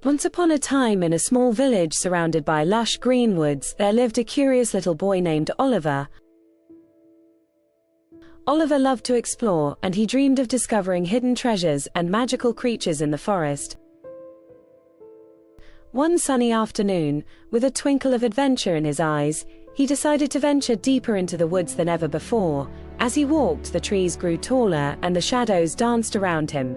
Once upon a time, in a small village surrounded by lush green woods, there lived a curious little boy named Oliver. Oliver loved to explore, and he dreamed of discovering hidden treasures and magical creatures in the forest. One sunny afternoon, with a twinkle of adventure in his eyes, he decided to venture deeper into the woods than ever before. As he walked, the trees grew taller and the shadows danced around him.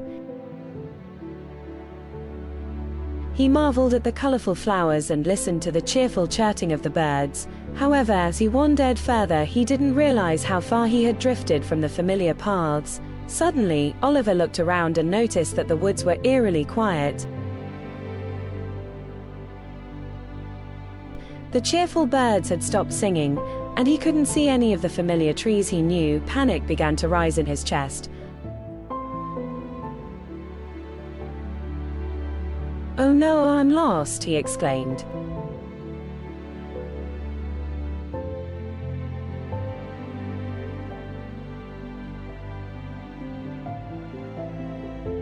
He marveled at the colorful flowers and listened to the cheerful chirping of the birds. However, as he wandered further, he didn't realize how far he had drifted from the familiar paths. Suddenly, Oliver looked around and noticed that the woods were eerily quiet. The cheerful birds had stopped singing, and he couldn't see any of the familiar trees he knew. Panic began to rise in his chest. "Oh no, I'm lost," he exclaimed.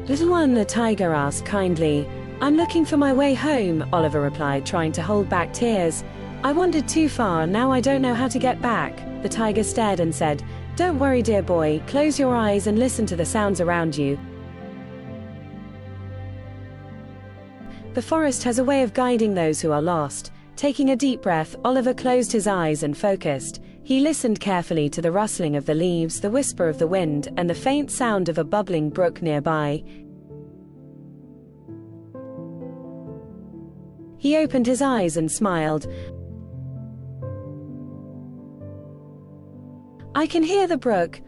"Little one," the tiger asked kindly. "I'm looking for my way home," Oliver replied, trying to hold back tears. "I wandered too far, now I don't know how to get back." The tiger stared and said, "Don't worry, dear boy, close your eyes and listen to the sounds around you. The forest has a way of guiding those who are lost." Taking a deep breath, Oliver closed his eyes and focused. He listened carefully to the rustling of the leaves, the whisper of the wind, and the faint sound of a bubbling brook nearby. He opened his eyes and smiled. "I can hear the brook.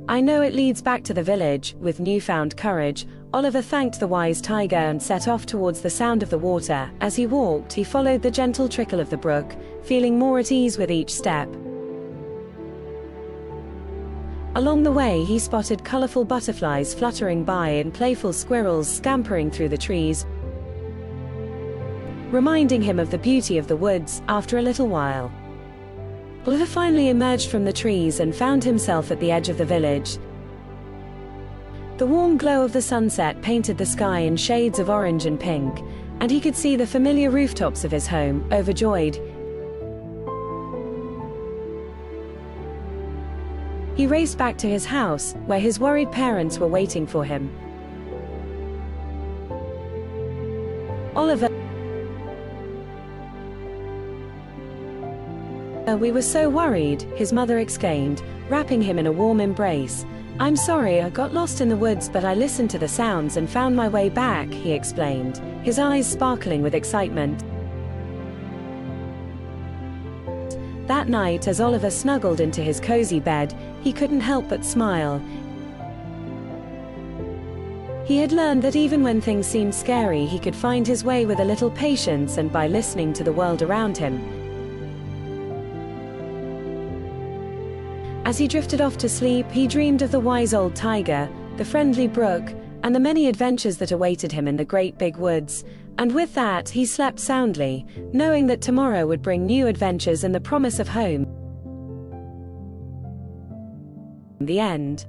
I know it leads back to the village." With newfound courage, Oliver thanked the wise tiger and set off towards the sound of the water. As he walked, he followed the gentle trickle of the brook, feeling more at ease with each step. Along the way, he spotted colorful butterflies fluttering by and playful squirrels scampering through the trees, reminding him of the beauty of the woods. After a little while, Oliver finally emerged from the trees and found himself at the edge of the village. The warm glow of the sunset painted the sky in shades of orange and pink, and he could see the familiar rooftops of his home. Overjoyed, he raced back to his house, where his worried parents were waiting for him. "Oliver, we were so worried," his mother exclaimed, wrapping him in a warm embrace. "I'm sorry, I got lost in the woods, but I listened to the sounds and found my way back," he explained, his eyes sparkling with excitement. That night, as Oliver snuggled into his cozy bed, he couldn't help but smile. He had learned that even when things seemed scary, he could find his way with a little patience and by listening to the world around him. As he drifted off to sleep, he dreamed of the wise old tiger, the friendly brook, and the many adventures that awaited him in the great big woods. And with that, he slept soundly, knowing that tomorrow would bring new adventures and the promise of home. The end.